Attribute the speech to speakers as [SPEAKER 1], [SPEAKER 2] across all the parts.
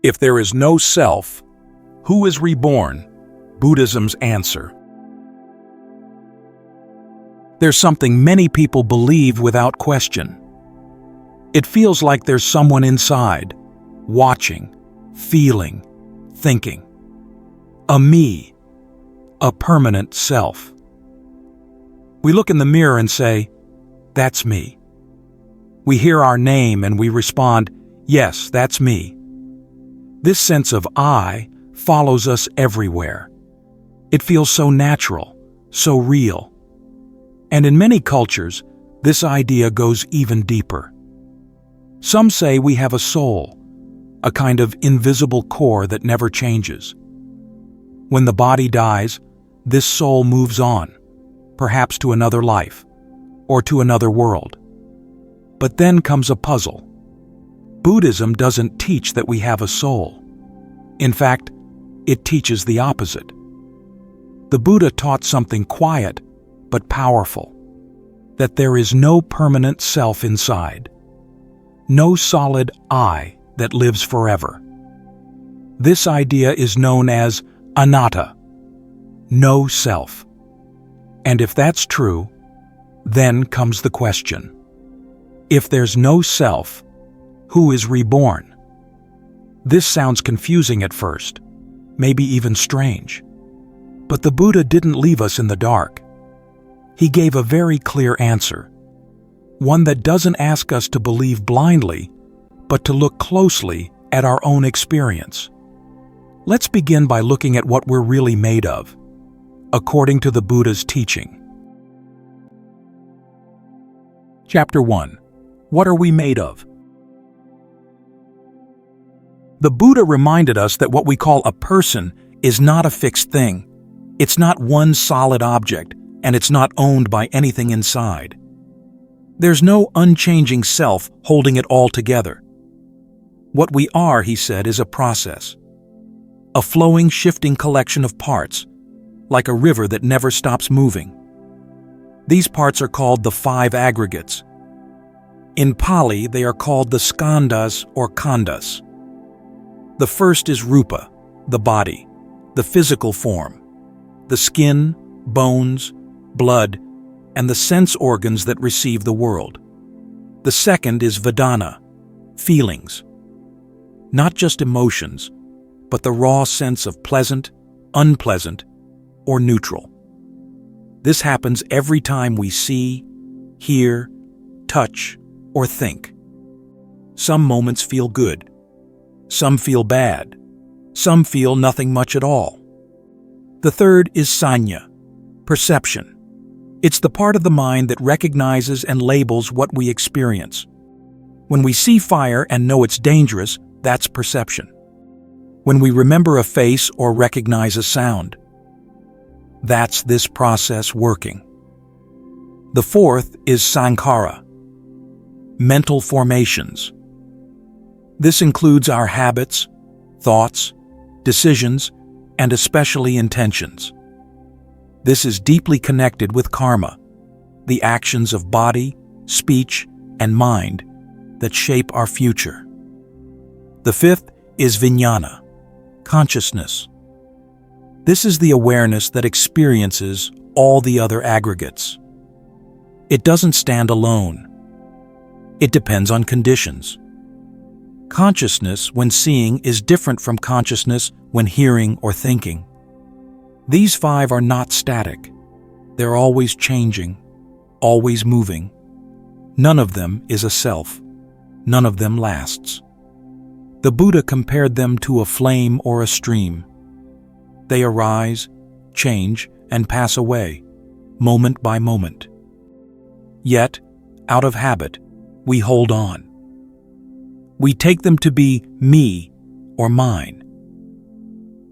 [SPEAKER 1] If there is no self, who is reborn? Buddhism's answer. There's something many people believe without question. It feels like there's someone inside, watching, feeling, thinking. A me, a permanent self. We look in the mirror and say, "That's me." We hear our name and we respond, "Yes, that's me." This sense of I follows us everywhere. It feels so natural, so real. And in many cultures, this idea goes even deeper. Some say we have a soul, a kind of invisible core that never changes. When the body dies, this soul moves on, perhaps to another life, or to another world. But then comes a puzzle. Buddhism doesn't teach that we have a soul. In fact, it teaches the opposite. The Buddha taught something quiet but powerful, that there is no permanent self inside, no solid I that lives forever. This idea is known as Anatta, no self. And if that's true, then comes the question. If there's no self, who is reborn? This sounds confusing at first, maybe even strange. But the Buddha didn't leave us in the dark. He gave a very clear answer, one that doesn't ask us to believe blindly, but to look closely at our own experience. Let's begin by looking at what we're really made of, according to the Buddha's teaching. Chapter 1. What are we made of? The Buddha reminded us that what we call a person is not a fixed thing. It's not one solid object, and it's not owned by anything inside. There's no unchanging self holding it all together. What we are, he said, is a process. A flowing, shifting collection of parts, like a river that never stops moving. These parts are called the 5 aggregates. In Pali, they are called the skandhas or khandhas. The first is rupa, the body, the physical form, the skin, bones, blood, and the sense organs that receive the world. The second is vedana, feelings. Not just emotions, but the raw sense of pleasant, unpleasant, or neutral. This happens every time we see, hear, touch, or think. Some moments feel good. Some feel bad. Some feel nothing much at all. The third is sanya, perception. It's the part of the mind that recognizes and labels what we experience. When we see fire and know it's dangerous, that's perception. When we remember a face or recognize a sound, that's this process working. The fourth is sankhara, mental formations. This includes our habits, thoughts, decisions, and especially intentions. This is deeply connected with karma, the actions of body, speech, and mind that shape our future. The fifth is vijnana, consciousness. This is the awareness that experiences all the other aggregates. It doesn't stand alone. It depends on conditions. Consciousness, when seeing, is different from consciousness when hearing or thinking. These 5 are not static. They're always changing, always moving. None of them is a self. None of them lasts. The Buddha compared them to a flame or a stream. They arise, change, and pass away, moment by moment. Yet, out of habit, we hold on. We take them to be me or mine.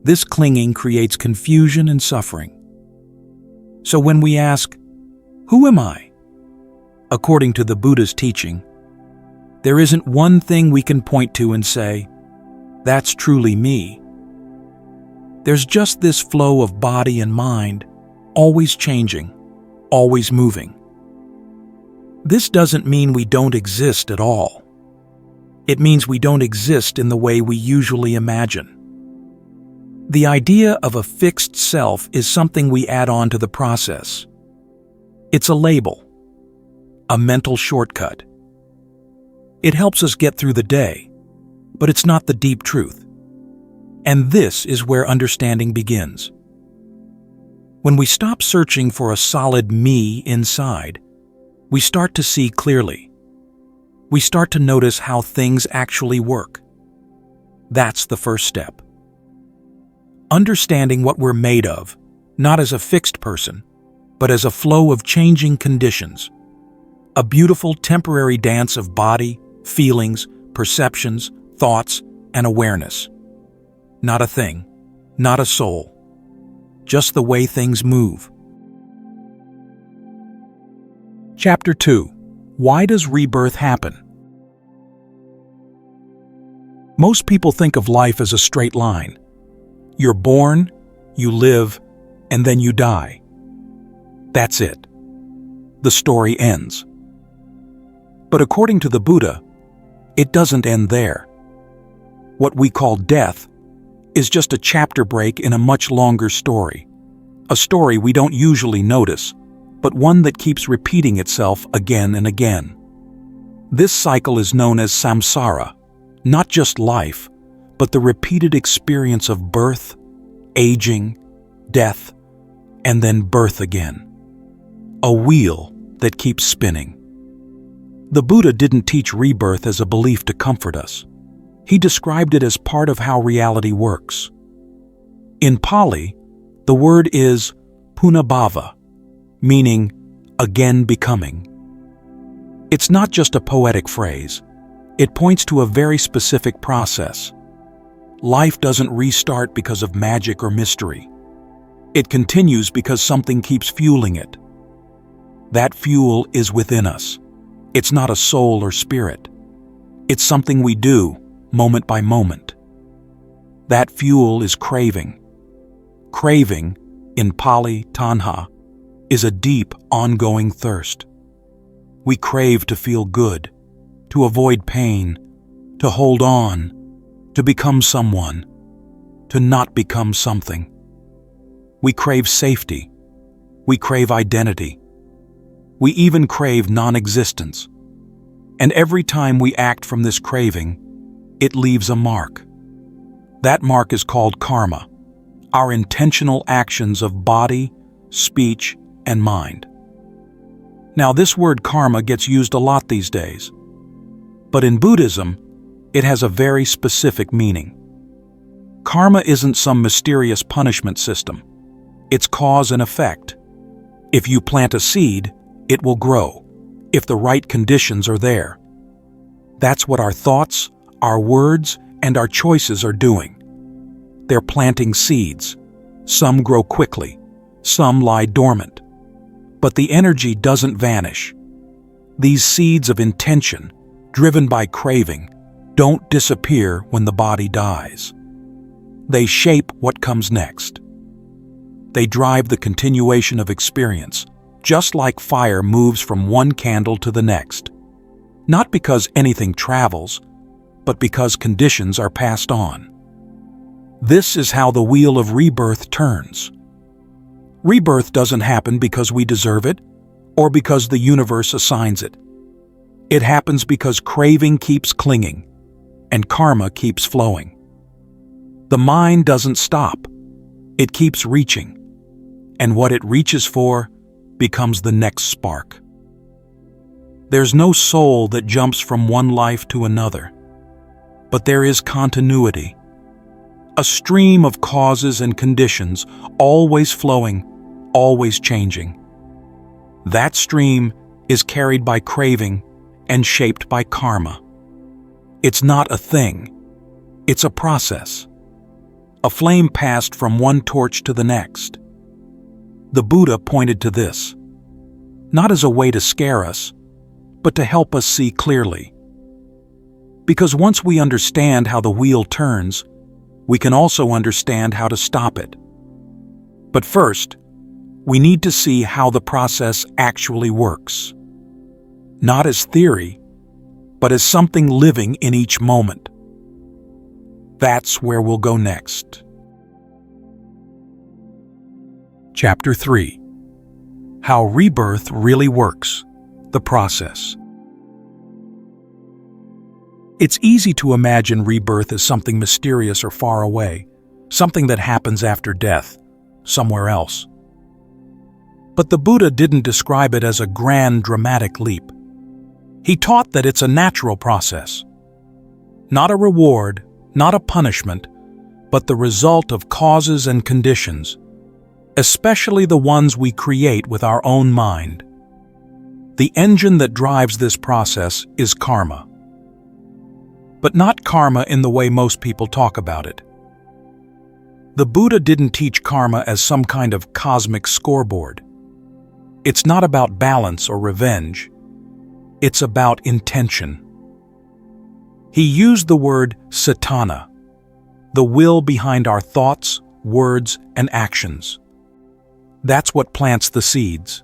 [SPEAKER 1] This clinging creates confusion and suffering. So when we ask, "Who am I?" according to the Buddha's teaching, there isn't one thing we can point to and say, "That's truly me." There's just this flow of body and mind, always changing, always moving. This doesn't mean we don't exist at all. It means we don't exist in the way we usually imagine. The idea of a fixed self is something we add on to the process. It's a label, a mental shortcut. It helps us get through the day, but it's not the deep truth. And this is where understanding begins. When we stop searching for a solid me inside, we start to see clearly. We start to notice how things actually work. That's the first step. Understanding what we're made of, not as a fixed person, but as a flow of changing conditions. A beautiful temporary dance of body, feelings, perceptions, thoughts, and awareness. Not a thing, not a soul, just the way things move. Chapter 2. Why does rebirth happen? Most people think of life as a straight line. You're born, you live, and then you die. That's it. The story ends. But according to the Buddha, it doesn't end there. What we call death is just a chapter break in a much longer story. A story we don't usually notice, but one that keeps repeating itself again and again. This cycle is known as samsara, not just life, but the repeated experience of birth, aging, death, and then birth again. A wheel that keeps spinning. The Buddha didn't teach rebirth as a belief to comfort us. He described it as part of how reality works. In Pali, the word is punabhava, meaning again becoming. It's not just a poetic phrase. It points to a very specific process. Life doesn't restart because of magic or mystery. It continues because something keeps fueling it. That fuel is within us. It's not a soul or spirit. It's something we do, moment by moment. That fuel is craving. Craving, in Pali, tanha, is a deep, ongoing thirst. We crave to feel good, to avoid pain, to hold on, to become someone, to not become something. We crave safety. We crave identity. We even crave non-existence. And every time we act from this craving, it leaves a mark. That mark is called karma, our intentional actions of body, speech, and mind. Now, this word karma gets used a lot these days. But in Buddhism, it has a very specific meaning. Karma isn't some mysterious punishment system. It's cause and effect. If you plant a seed, it will grow, if the right conditions are there. That's what our thoughts, our words, and our choices are doing. They're planting seeds. Some grow quickly, some lie dormant. But the energy doesn't vanish. These seeds of intention, driven by craving, don't disappear when the body dies. They shape what comes next. They drive the continuation of experience, just like fire moves from one candle to the next. Not because anything travels, but because conditions are passed on. This is how the wheel of rebirth turns. Rebirth doesn't happen because we deserve it, or because the universe assigns it. It happens because craving keeps clinging, and karma keeps flowing. The mind doesn't stop. It keeps reaching, and what it reaches for becomes the next spark. There's no soul that jumps from one life to another, but there is continuity. A stream of causes and conditions, always flowing, always changing. That stream is carried by craving and shaped by karma. It's not a thing. It's a process. A flame passed from one torch to the next. The Buddha pointed to this, not as a way to scare us, but to help us see clearly. Because once we understand how the wheel turns, we can also understand how to stop it. But first, we need to see how the process actually works. Not as theory, but as something living in each moment. That's where we'll go next. Chapter 3. How rebirth really works. The process. It's easy to imagine rebirth as something mysterious or far away, something that happens after death, somewhere else. But the Buddha didn't describe it as a grand, dramatic leap. He taught that it's a natural process. Not a reward, not a punishment, but the result of causes and conditions, especially the ones we create with our own mind. The engine that drives this process is karma. But not karma in the way most people talk about it. The Buddha didn't teach karma as some kind of cosmic scoreboard. It's not about balance or revenge. It's about intention. He used the word satana, the will behind our thoughts, words, and actions. That's what plants the seeds.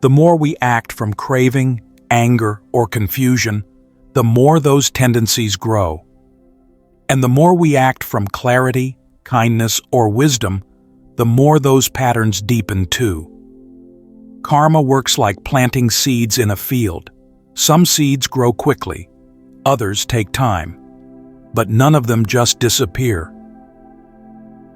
[SPEAKER 1] The more we act from craving, anger, or confusion, the more those tendencies grow. And the more we act from clarity, kindness, or wisdom, the more those patterns deepen too. Karma works like planting seeds in a field. Some seeds grow quickly, others take time, but none of them just disappear.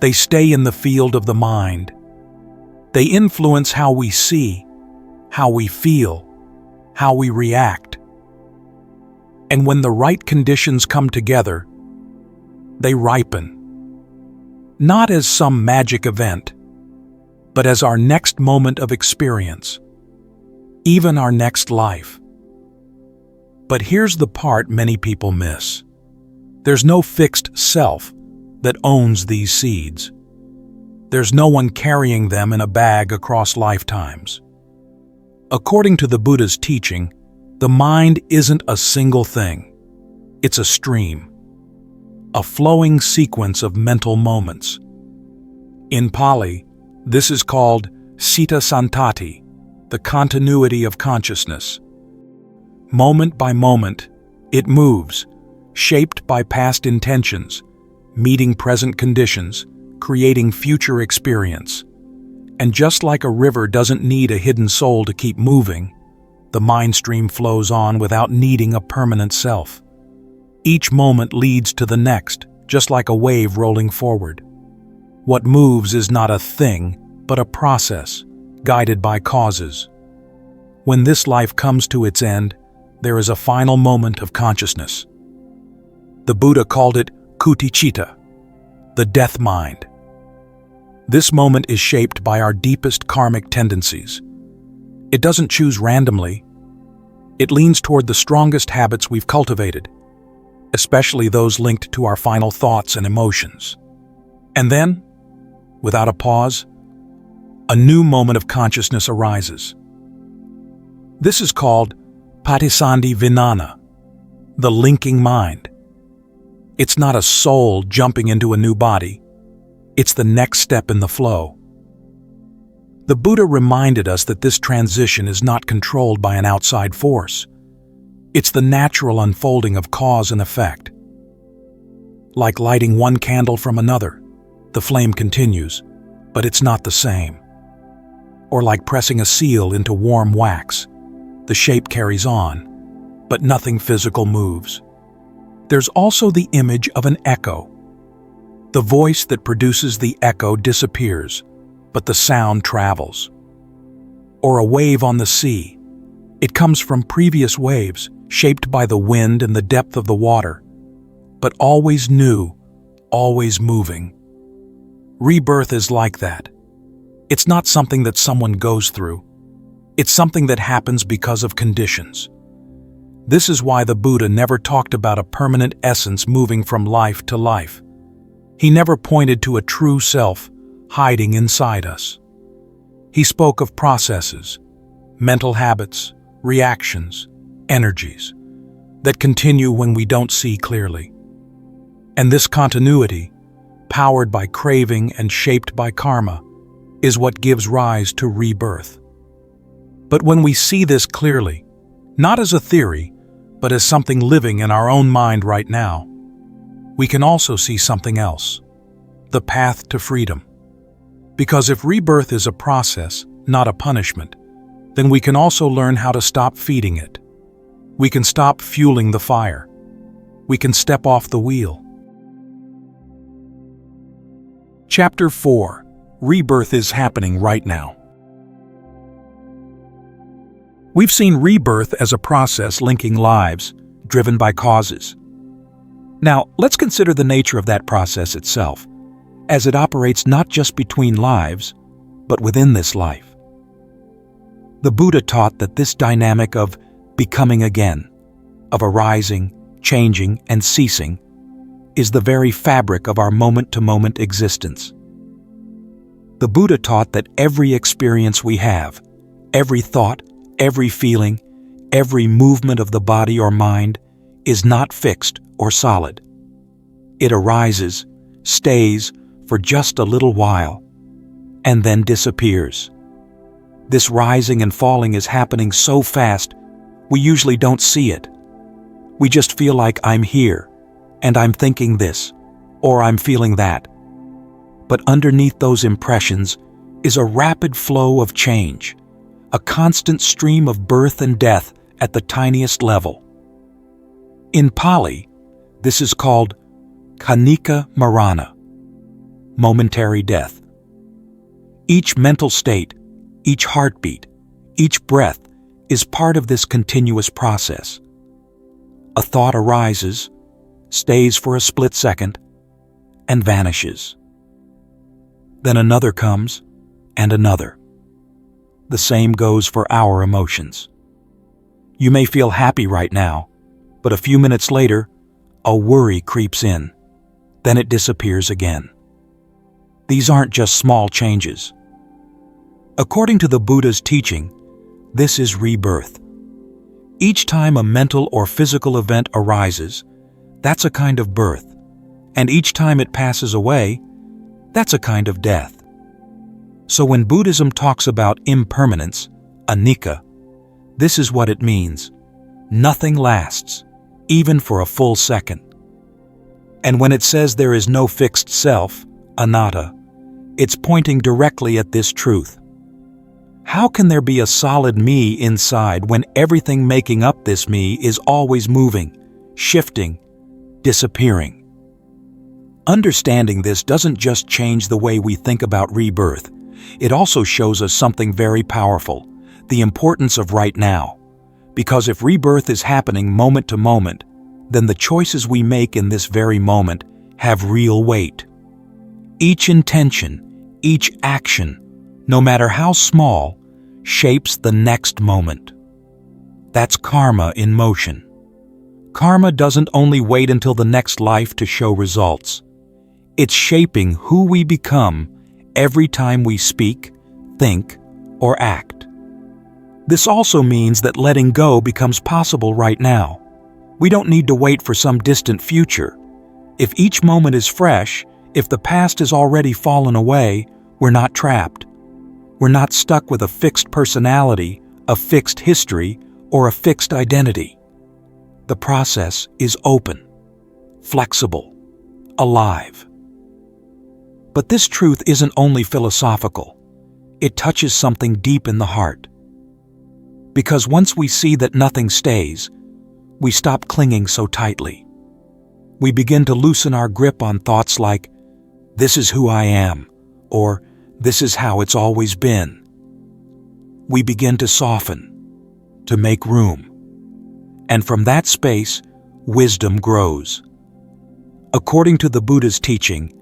[SPEAKER 1] They stay in the field of the mind. They influence how we see, how we feel, how we react. And when the right conditions come together, they ripen. Not as some magic event, but as our next moment of experience, even our next life. But here's the part many people miss. There's no fixed self that owns these seeds. There's no one carrying them in a bag across lifetimes. According to the Buddha's teaching, the mind isn't a single thing. It's a stream, a flowing sequence of mental moments. In Pali, this is called Sita Santati, the continuity of consciousness. Moment by moment, it moves, shaped by past intentions, meeting present conditions, creating future experience. And just like a river doesn't need a hidden soul to keep moving, the mind stream flows on without needing a permanent self. Each moment leads to the next, just like a wave rolling forward. What moves is not a thing, but a process, guided by causes. When this life comes to its end, there is a final moment of consciousness. The Buddha called it Kuticita, the death mind. This moment is shaped by our deepest karmic tendencies. It doesn't choose randomly. It leans toward the strongest habits we've cultivated, especially those linked to our final thoughts and emotions. And then, without a pause, a new moment of consciousness arises. This is called Patisandhi Vinana, the linking mind. It's not a soul jumping into a new body. It's the next step in the flow. The Buddha reminded us that this transition is not controlled by an outside force. It's the natural unfolding of cause and effect. Like lighting one candle from another, the flame continues, but it's not the same. Or like pressing a seal into warm wax, the shape carries on, but nothing physical moves. There's also the image of an echo. The voice that produces the echo disappears, but the sound travels. Or a wave on the sea. It comes from previous waves, shaped by the wind and the depth of the water, but always new, always moving. Rebirth is like that. It's not something that someone goes through. It's something that happens because of conditions. This is why the Buddha never talked about a permanent essence moving from life to life. He never pointed to a true self hiding inside us. He spoke of processes, mental habits, reactions, energies that continue when we don't see clearly. And this continuity, powered by craving and shaped by karma, is what gives rise to rebirth. But when we see this clearly, not as a theory, but as something living in our own mind right now. We can also see something else, the path to freedom. Because if rebirth is a process, not a punishment, then we can also learn how to stop feeding it. We can stop fueling the fire. We can step off the wheel. Chapter 4. Rebirth is happening right now. We've seen rebirth as a process linking lives, driven by causes. Now, let's consider the nature of that process itself, as it operates not just between lives, but within this life. The Buddha taught that this dynamic of becoming again, of arising, changing, and ceasing, is the very fabric of our moment-to-moment existence. The Buddha taught that every experience we have, every thought, every feeling, every movement of the body or mind is not fixed or solid. It arises, stays for just a little while, and then disappears. This rising and falling is happening so fast, we usually don't see it. We just feel like I'm here, and I'm thinking this, or I'm feeling that. But underneath those impressions is a rapid flow of change, a constant stream of birth and death at the tiniest level. In Pali, this is called Khanika Marana, momentary death. Each mental state, each heartbeat, each breath is part of this continuous process. A thought arises, stays for a split second, and vanishes. Then another comes, and another. The same goes for our emotions. You may feel happy right now, but a few minutes later, a worry creeps in. Then it disappears again. These aren't just small changes. According to the Buddha's teaching, this is rebirth. Each time a mental or physical event arises, that's a kind of birth, and each time it passes away, that's a kind of death. So when Buddhism talks about impermanence, anicca, this is what it means. Nothing lasts, even for a full second. And when it says there is no fixed self, anatta, it's pointing directly at this truth. How can there be a solid me inside when everything making up this me is always moving, shifting, disappearing? Understanding this doesn't just change the way we think about rebirth. It also shows us something very powerful, the importance of right now. Because if rebirth is happening moment to moment, then the choices we make in this very moment have real weight. Each intention, each action, no matter how small, shapes the next moment. That's karma in motion. Karma doesn't only wait until the next life to show results. It's shaping who we become every time we speak, think, or act. This also means that letting go becomes possible right now. We don't need to wait for some distant future. If each moment is fresh, if the past has already fallen away, we're not trapped. We're not stuck with a fixed personality, a fixed history, or a fixed identity. The process is open, flexible, alive. But this truth isn't only philosophical. It touches something deep in the heart. Because once we see that nothing stays, we stop clinging so tightly. We begin to loosen our grip on thoughts like, "This is who I am," or "This is how it's always been." We begin to soften, to make room. And from that space, wisdom grows. According to the Buddha's teaching,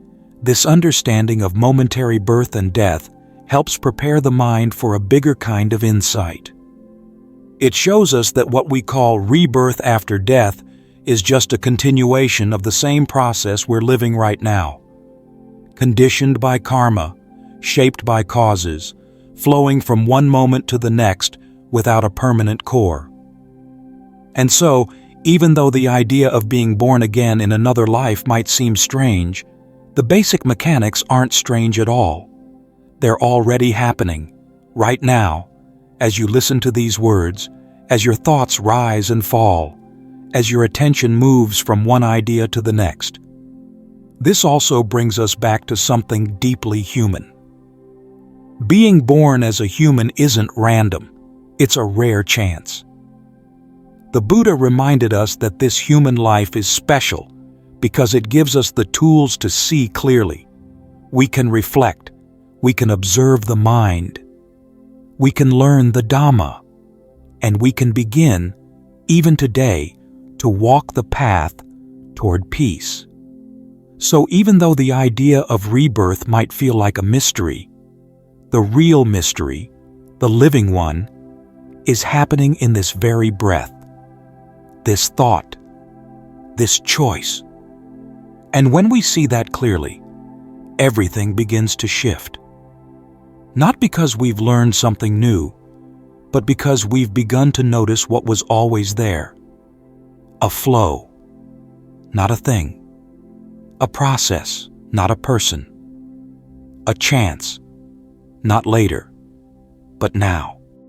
[SPEAKER 1] this understanding of momentary birth and death helps prepare the mind for a bigger kind of insight. It shows us that what we call rebirth after death is just a continuation of the same process we're living right now. Conditioned by karma, shaped by causes, flowing from one moment to the next without a permanent core. And so, even though the idea of being born again in another life might seem strange, the basic mechanics aren't strange at all. They're already happening, right now, as you listen to these words, as your thoughts rise and fall, as your attention moves from one idea to the next. This also brings us back to something deeply human. Being born as a human isn't random, it's a rare chance. The Buddha reminded us that this human life is special because it gives us the tools to see clearly. We can reflect, we can observe the mind, we can learn the Dhamma, and we can begin, even today, to walk the path toward peace. So even though the idea of rebirth might feel like a mystery, the real mystery, the living one, is happening in this very breath, this thought, this choice. And when we see that clearly, everything begins to shift. Not because we've learned something new, but because we've begun to notice what was always there. A flow, not a thing. A process, not a person. A chance, not later, but now.